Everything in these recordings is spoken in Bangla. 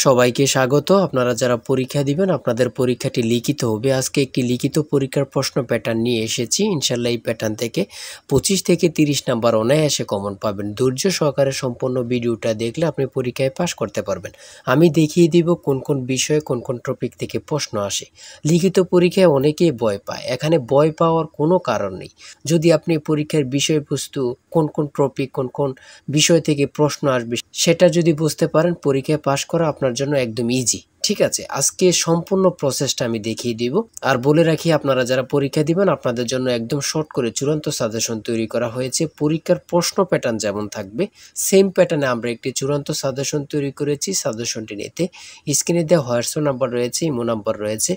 সবাইকে স্বাগত। আপনারা যারা পরীক্ষা দিবেন আপনাদের পরীক্ষাটি লিখিত হবে। আজকে একটি লিখিত পরীক্ষার প্রশ্ন প্যাটার্ন নিয়ে এসেছি। ইনশাআল্লাহ এই প্যাটার্ন থেকে 25 থেকে 30 নাম্বার অনায়াসে কমন পাবেন। ধৈর্য সহকারে সম্পূর্ণ ভিডিওটা দেখলে আপনি পরীক্ষায় পাস করতে পারবেন। আমি দেখিয়ে দিব কোন কোন বিষয়ে কোন কোন টপিক থেকে প্রশ্ন আসে। লিখিত পরীক্ষায় অনেকেই ভয় পায়। এখানে ভয় পাওয়ার কোনো কারণ নেই। যদি আপনি পরীক্ষার বিষয়বস্তু কোন কোন টপিক কোন কোন বিষয় থেকে প্রশ্ন আসবে সেটা যদি বুঝতে পারেন পরীক্ষায় পাস করা আপনার জন্য একদম ইজি। ঠিক আছে, আজকে সম্পূর্ণ প্রসেসটা আমি দেখিয়ে দিব। আর বলে রাখি আপনারা যারা পরীক্ষা দিবেন আপনাদের জন্য একদম শর্ট করে চূড়ান্ত সাজেশন তৈরি করা হয়েছে। পরীক্ষার প্রশ্ন প্যাটার্ন যেমন থাকবে সেম প্যাটার্নে আমরা একটি চূড়ান্ত সাজেশন তৈরি করেছি। সাজেশনটি নিতে স্ক্রিনে দেওয়া হোয়াটসঅ্যাপ নাম্বার রয়েছে, ইমো নাম্বার রয়েছে,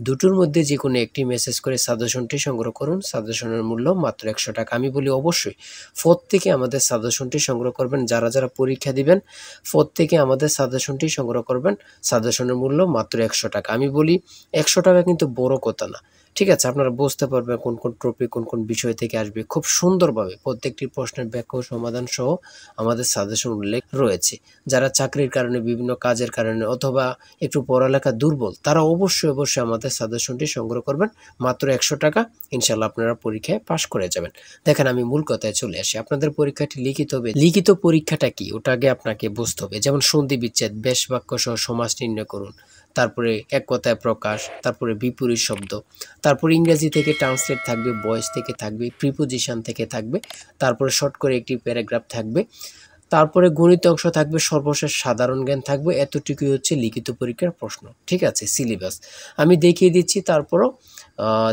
দুটোর মধ্যে যে কোনো একটি মেসেজ করে সাজেশনটি সংগ্রহ করুন। সাজেশনের মূল্য মাত্র 100 টাকা। আমি বলি অবশ্যই প্রত্যেকে আমাদের সাজেশনটি সংগ্রহ করবেন। যারা যারা পরীক্ষা দিবেন প্রত্যেকে আমাদের সাজেশনটি সংগ্রহ করবেন। সাজেশনের মূল্য মাত্র 100 টাকা। আমি বলি 100 টাকা কিন্তু বড় কথা না। ঠিক আছে, আপনারা বুঝতে পারবেন কোন কোন টপিক কোন কোন বিষয় থেকে আসবে। খুব সুন্দরভাবে প্রত্যেকটি প্রশ্নের ব্যাখ্যা ও সমাধান সহ আমাদের সাজেশন উল্লেখ রয়েছে। যারা চাকরির কারণে বিভিন্ন কাজের কারণে অথবা একটু পড়ালেখা দুর্বল তারা অবশ্যই আমাদের সাজেশনটি সংগ্রহ করবেন। মাত্র 100 টাকা। ইনশাআল্লাহ আপনারা পরীক্ষায় পাস করে যাবেন। দেখেন আমি মূল কথায় চলে আসি। আপনাদের পরীক্ষাটি লিখিত হবে। লিখিত পরীক্ষাটা কি ওটা আগে আপনাকে বুঝতে হবে। যেমন সন্ধি বিচ্ছেদ, বেশ বাক্য সহ সমাস নির্ণয় করুন, তারপরে এক কথায় প্রকাশ, তারপরে বিপরীত শব্দ, তারপর ইংরেজি থেকে ট্রান্সলেট থাকবে, ভয়েস থেকে থাকবে, প্রিপোজিশন থেকে থাকবে, তারপরে শর্ট করে একটি প্যারাগ্রাফ থাকবে, তারপরে গণিত অংশ থাকবে, সর্বশেষ সাধারণ জ্ঞান থাকবে। এতটুকুই হচ্ছে লিখিত পরীক্ষার প্রশ্ন। ঠিক আছে, সিলেবাস আমি দেখিয়ে দিচ্ছি। তারপরও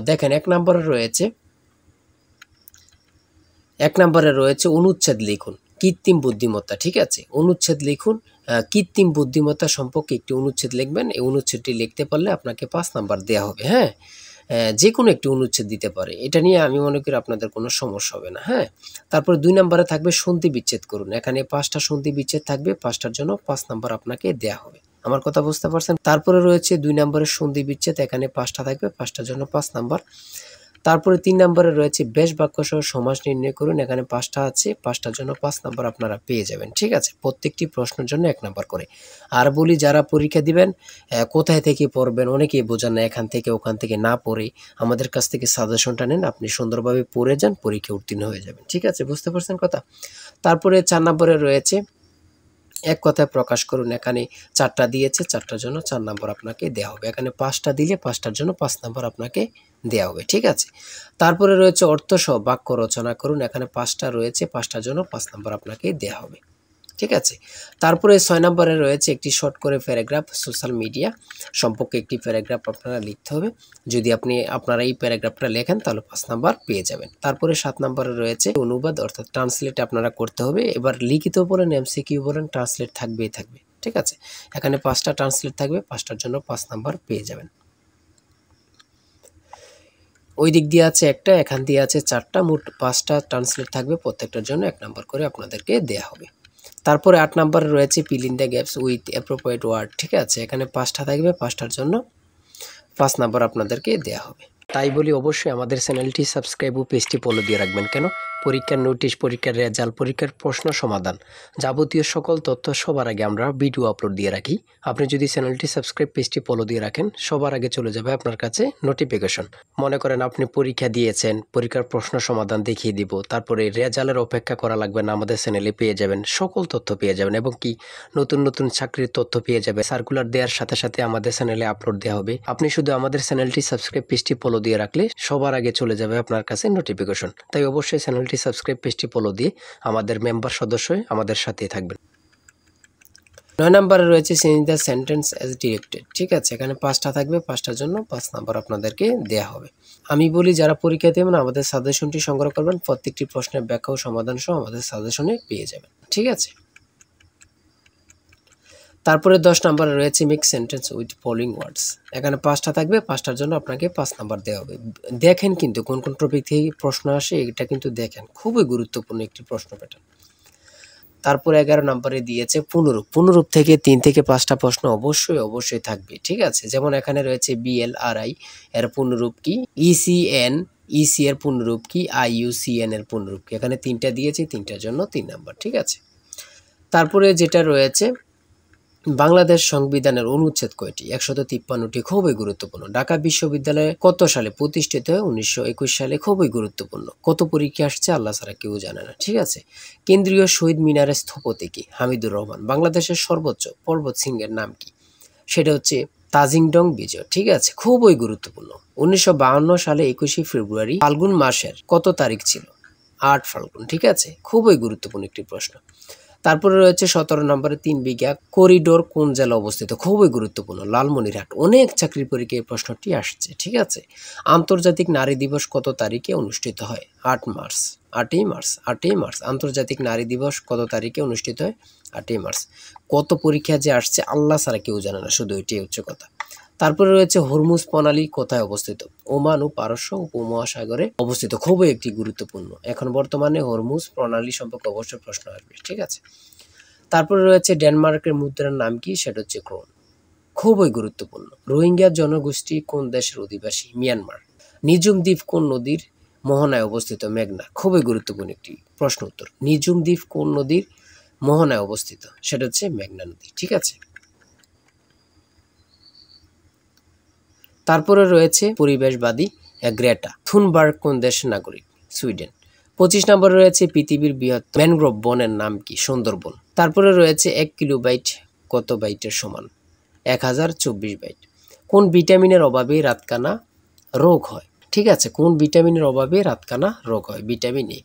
দেখেন এক নম্বরে রয়েছে অনুচ্ছেদ লিখুন, কৃত্রিম বুদ্ধিমত্তা। ঠিক আছে, অনুচ্ছেদ লিখুন, কৃত্রিম বুদ্ধিমত্তা সম্পর্কে একটি অনুচ্ছেদ লিখবেন। এই অনুচ্ছেদটি লিখতে পারলে আপনাকে 5 নাম্বার দেওয়া হবে। হ্যাঁ, যে কোনো একটি অনুচ্ছেদ দিতে পারে, এটা নিয়ে আমি মনে করি আপনাদের কোনো সমস্যা হবে না। হ্যাঁ, তারপর 2 নম্বরে থাকবে সন্ধি বিচ্ছেদ করুন। এখানে 5টা সন্ধি বিচ্ছেদ থাকবে, 5টার জন্য 5 নাম্বার আপনাকে দেওয়া হবে। আমার কথা বুঝতে পারছেন? তারপরে রয়েছে 2 নম্বরের সন্ধি বিচ্ছেদ, এখানে 5টা থাকবে, 5টার জন্য 5 নাম্বার। তারপরে 3 নম্বরে রয়েছে বেশ বাক্য সহ সমাস নির্ণয় করুন। এখানে 5টা আছে, 5টার জন্য 5 নাম্বার আপনারা পেয়ে যাবেন। ঠিক আছে, প্রত্যেকটি প্রশ্নের জন্য 1 নাম্বার করে। আর বলি যারা পরীক্ষা দিবেন কোথায় থেকে পড়বেন, অনেকেই বোঝেন না। এখান থেকে ওখান থেকে না পড়ে আমাদের কাছ থেকে সাজেশনটা নেন, আপনি সুন্দরভাবে পড়ে যান, পরীক্ষা উত্তীর্ণ হয়ে যাবেন। ঠিক আছে, বুঝতে পারছেন কথা? তারপরে 4 নম্বরে রয়েছে এক কথায় প্রকাশ করুন। এখানে 4টা দিয়েছে, 4টার জন্য 4 নাম্বার আপনাকে দেওয়া হবে। এখানে 5টা দিলে 5টার জন্য 5 নাম্বার আপনাকে দেওয়া হবে। ঠিক আছে, তারপরে রয়েছে অর্থসহ বাক্য রচনা করুন। এখানে 5টা রয়েছে, 5টার জন্য 5 নাম্বার আপনাকে দেওয়া হবে। ঠিক আছে, তারপরে 6 নম্বরে রয়েছে একটি শর্ট করে প্যারাগ্রাফ, সোশ্যাল মিডিয়া সম্পর্কে একটি প্যারাগ্রাফ আপনারা লিখতে হবে। যদি আপনারা এই প্যারাগ্রাফটা লেখেন তাহলে 5 নাম্বার পেয়ে যাবেন। তারপরে 7 নম্বরে রয়েছে অনুবাদ অর্থাৎ ট্রান্সলেট আপনারা করতে হবে। এবার লিখিত বলেন এমসিকিউ বলেন ট্রান্সলেট থাকবেই থাকবে। ঠিক আছে, এখানে 5টা ট্রান্সলেট থাকবে, 5টার জন্য 5 নাম্বার পেয়ে যাবেন। ওই দিক দিয়ে আছে একটা, এখান দিয়ে আছে 4টা, মোট 5টা ট্রান্সলেট থাকবে, প্রত্যেকটার জন্য 1 নাম্বার করে আপনাদেরকে দেওয়া হবে। তারপরে 8 নম্বরে রয়েছে fill in the gaps with appropriate word. ঠিক আছে, এখানে 5টা থাকবে, 5টার জন্য 5 নাম্বার আপনাদেরকে দেওয়া হবে। তাই বলি অবশ্যই আমাদের চ্যানেলটি সাবস্ক্রাইব ও পেজটি ফলো দিয়ে রাখবেন। কেন? পরীক্ষার নোটিশ, পরীক্ষার রেজাল্ট, পরীক্ষার প্রশ্ন সমাধান, যাবতীয় সকল তথ্য সবার আগে আমরা ভিডিও আপলোড দিয়ে রাখি। আপনি যদি চ্যানেলটি সাবস্ক্রাইব পেজটি ফলো দিয়ে রাখেন সবার আগে চলে যাবে আপনার কাছে নোটিফিকেশন। মনে করেন আপনি পরীক্ষা দিয়েছেন, পরীক্ষার প্রশ্ন সমাধান দেখিয়ে দিব, তারপরে রেজাল্টের অপেক্ষা করা লাগবে না, আমাদের চ্যানেলে পেয়ে যাবেন, সকল তথ্য পেয়ে যাবেন এবং কি নতুন নতুন চাকরির তথ্য পেয়ে যাবে। সার্কুলার দেওয়ার সাথে সাথে আমাদের চ্যানেলে আপলোড দেওয়া হবে। আপনি শুধু আমাদের চ্যানেলটি সাবস্ক্রাইব পেজটি ফলো দিয়ে রাখলে সবার আগে চলে যাবে আপনার কাছে নোটিফিকেশন। তাই অবশ্যই চ্যানেলটি সাবস্ক্রাইব পেজটি ফলো দিয়ে আমাদের মেম্বার সদস্য হয়ে আমাদের সাথেই থাকবেন। 9 নম্বরে রয়েছে change the sentence as directed. ঠিক আছে, এখানে 5টা থাকবে, 5টার জন্য 5 নাম্বার আপনাদেরকে দেওয়া হবে। আমি বলি যারা পরীক্ষা দেবেন আমাদের সাজেশনটি সংগ্রহ করবেন, প্রত্যেকটি প্রশ্নের ব্যাখ্যা ও সমাধান সহ আমাদের সাজেশনে পেয়ে যাবেন। ঠিক আছে, তারপরে 10 নম্বরে রয়েছে মেক সেন্টেন্স উইথ ফলোইং ওয়ার্ডস। এখানে 5টা থাকবে, 5টার জন্য আপনাকে 5 নাম্বার দেওয়া হবে। দেখেন কিন্তু কোন কোন টপিক থেকে প্রশ্ন আসে, এটা কিন্তু দেখেন, খুবই গুরুত্বপূর্ণ একটি প্রশ্ন প্যাটার্ন। তারপরে 11 নম্বরে দিয়েছে পুনরূপ। পুনরূপ থেকে 3 থেকে 5টা প্রশ্ন অবশ্যই থাকবে। ঠিক আছে, যেমন এখানে রয়েছে BLRI এর পুনরূপ কি, ECN EC এর পুনরূপ কি, IUCN এর পুনরূপ কি। এখানে 3টা দিয়েছে, 3টার জন্য 3 নাম্বার। ঠিক আছে, তারপরে যেটা রয়েছে বাংলাদেশ সংবিধানের অনুচ্ছেদ কয়টি? 153টি। খুবই গুরুত্বপূর্ণ। ঢাকা বিশ্ববিদ্যালয় কত সালে প্রতিষ্ঠিত হয়? 1921 সালে। খুবই গুরুত্বপূর্ণ। কত পরীক্ষা আসছে? আল্লাহ ছাড়া কেউ জানে না। ঠিক আছে। কেন্দ্রীয় শহীদ মিনারের স্থপতি কি? হামিদুর রহমান। বাংলাদেশের সর্বোচ্চ পর্বত শৃঙ্গের নাম কি? সেটা হচ্ছে তাজিংডং বিজয়। ঠিক আছে, খুবই গুরুত্বপূর্ণ। 1952 সালে 21শে ফেব্রুয়ারি ফাল্গুন মাসের কত তারিখ ছিল? 8 ফাল্গুন। ঠিক আছে, খুবই গুরুত্বপূর্ণ একটি প্রশ্ন। তারপরে রয়েছে 17 নম্বরে 3 বিঘা করিডোর কোন জেলা অবস্থিত? খুবই গুরুত্বপূর্ণ, লালমনিরহাট। অনেক চাকরির পরীক্ষায় এই প্রশ্নটি আসছে। ঠিক আছে। আন্তর্জাতিক নারী দিবস কত তারিখে অনুষ্ঠিত হয়? 8 মার্চ। 8ই মার্চ। 8ই মার্চ আন্তর্জাতিক নারী দিবস কত তারিখে অনুষ্ঠিত হয়? 8ই মার্চ। কত পরীক্ষা যে আসছে আল্লাহ ছাড়া কেউ জানে না, শুধু এটাই হচ্ছে কথা। তারপরে রয়েছে হরমুজ প্রণালী কোথায় অবস্থিত? ওমান ও পারস্য উপমহাসাগরে অবস্থিত। খুবই একটি গুরুত্বপূর্ণ। এখন বর্তমানে হরমুজ প্রণালী সম্পর্কে অবশ্যই প্রশ্ন আসবে। ঠিক আছে। তারপরে রয়েছে ডেনমার্কের মুদ্রার নাম কি? সেটা হচ্ছে ক্রোন। খুবই গুরুত্বপূর্ণ। রোহিঙ্গা জনগোষ্ঠী কোন দেশের অধিবাসী? মিয়ানমার। নিজুম দ্বীপ কোন নদীর মোহনায় অবস্থিত? মেঘনা। খুবই গুরুত্বপূর্ণ একটি প্রশ্ন উত্তর। নিজুম দ্বীপ কোন নদীর মোহনায় অবস্থিত? সেটা হচ্ছে মেঘনা নদী। ঠিক আছে। তারপরে রয়েছে পরিবেশবাদী গ্রেটা থুনবার্গ কোন দেশের নাগরিক? সুইডেন। 25 নম্বরে রয়েছে পৃথিবীর বৃহত্তম ম্যানগ্রোভ বনের নাম কি? সুন্দরবন। তারপরে রয়েছে 1 কিলোবাইট কত বাইটের সমান? 1024 বাইট। কোন ভিটামিনের অভাবে রাতকানা রোগ হয়? ঠিক আছে, কোন ভিটামিনের অভাবে রাতকানা রোগ হয়? Vitamin A.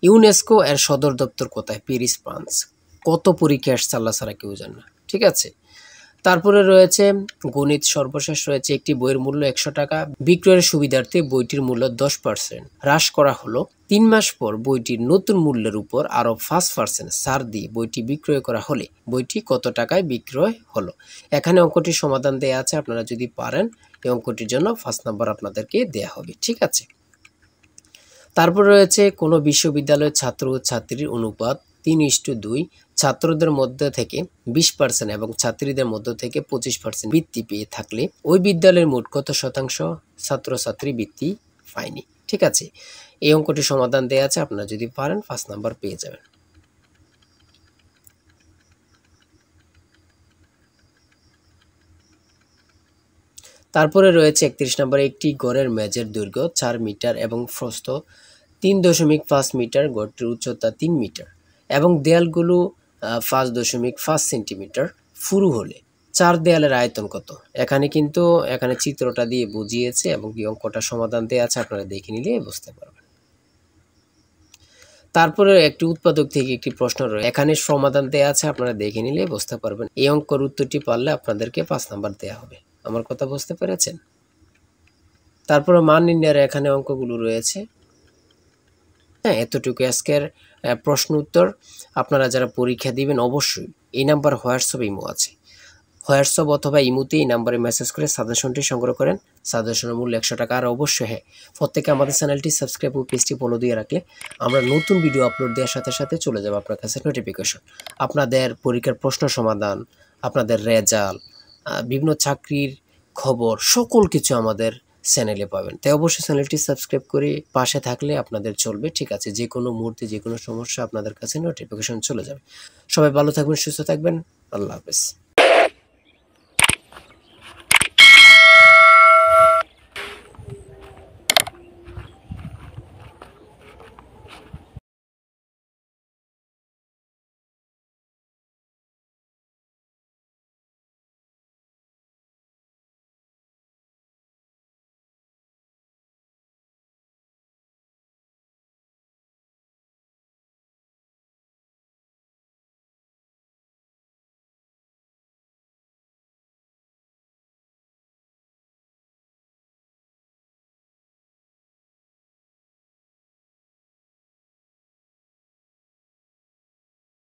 ইউনেস্কো এর সদর দপ্তর কোথায়? Paris, France. কত পরীক্ষা আসছে আল্লাহ ছাড়া কেউ জানে না। ঠিক আছে। তারপরে রয়েছে গণিত। সর্বশেষ রয়েছে একটি বইয়ের মূল্য 100 টাকা। বিক্রয়ের সুবিধার্থে বইটির মূল্য 10% হ্রাস করা হলো। 3 মাস পর বইটির নতুন মূল্যের উপর আরও 5% ছাড় দিয়ে বইটি বিক্রয় করা হলে বইটি কত টাকায় বিক্রয় হলো? এখানে অঙ্কটির সমাধান দেয়া আছে, আপনারা যদি পারেন এই অঙ্কটির জন্য 5 নাম্বার আপনাদেরকে দেয়া হবে। ঠিক আছে। তারপর রয়েছে কোনো বিশ্ববিদ্যালয়ের ছাত্র ও ছাত্রীর অনুপাত 3:2, ছাত্রদের মধ্যে থেকে 20% এবং ছাত্রীদের মধ্যে থেকে 25% বৃত্তি পেয়ে থাকলে ওই বিদ্যালয়ের মোট কত শতাংশ ছাত্রছাত্রী বৃত্তি পায়নি? ঠিক আছে। এই অঙ্কটির সমাধান দেওয়া আছে, আপনারা যদি পারেন 5 নাম্বার পেয়ে যাবেন। তারপরে রয়েছে 31 নম্বরে একটি ঘরের মেঝের দৈর্ঘ্য 4 মিটার এবং প্রস্থ 3.5 মিটার, ঘরটির উচ্চতা 3 মিটার এবং দেয়ালগুলো 5.5 সেন্টিমিটার পুরু হলে 4 দেয়ালের আয়তন কত? এখানে চিত্রটা দিয়ে বুঝিয়েছে এবং কি অঙ্কটা সমাধান দেওয়া আছে, আপনারা দেখে নিলে বুঝতে পারবেন। তারপরে একটি উৎপাদক থেকে একটি প্রশ্ন রয়েছে, এখানে সমাধান দেওয়া আছে, আপনারা দেখে নিলে বুঝতে পারবেন। এই অঙ্কের উত্তরটি পারলে আপনাদেরকে 5 নাম্বার দেওয়া হবে। আমার কথা বুঝতে পেরেছেন? তারপরে মান নির্ণয়ের এখানে অঙ্কগুলো রয়েছে। হ্যাঁ, এতটুকু আজকের প্রশ্ন উত্তর। আপনারা যারা পরীক্ষা দিবেন অবশ্যই এই নাম্বার হোয়াটসঅ্যাপ ইমো আছে, হোয়াটসঅ্যাপ অথবা ইমোতে এই নাম্বারে মেসেজ করে সাজেশনটি সংগ্রহ করেন। সাজেশনের মূল্য 100 টাকা। আর অবশ্যই হ্যাঁ, প্রত্যেকে আমাদের চ্যানেলটি সাবস্ক্রাইব ও পেজটি ফলো দিয়ে রাখলে আমরা নতুন ভিডিও আপলোড দেওয়ার সাথে সাথে চলে যাবে আপনার কাছে নোটিফিকেশন। আপনাদের পরীক্ষার প্রশ্ন সমাধান, আপনাদের রেজাল্ট, বিভিন্ন চাকরির খবর, সকল কিছু আমাদের চ্যানেলে পাবেন। তাই অবশ্যই চ্যানেলটি সাবস্ক্রাইব করে পাশে থাকলে আপনাদের চলবে। ঠিক আছে, যে কোনো মুহূর্তে যে কোনো সমস্যা আপনাদের কাছে নোটিফিকেশন চলে যাবে। সবাই ভালো থাকবেন, সুস্থ থাকবেন। আল্লাহ হাফেজ।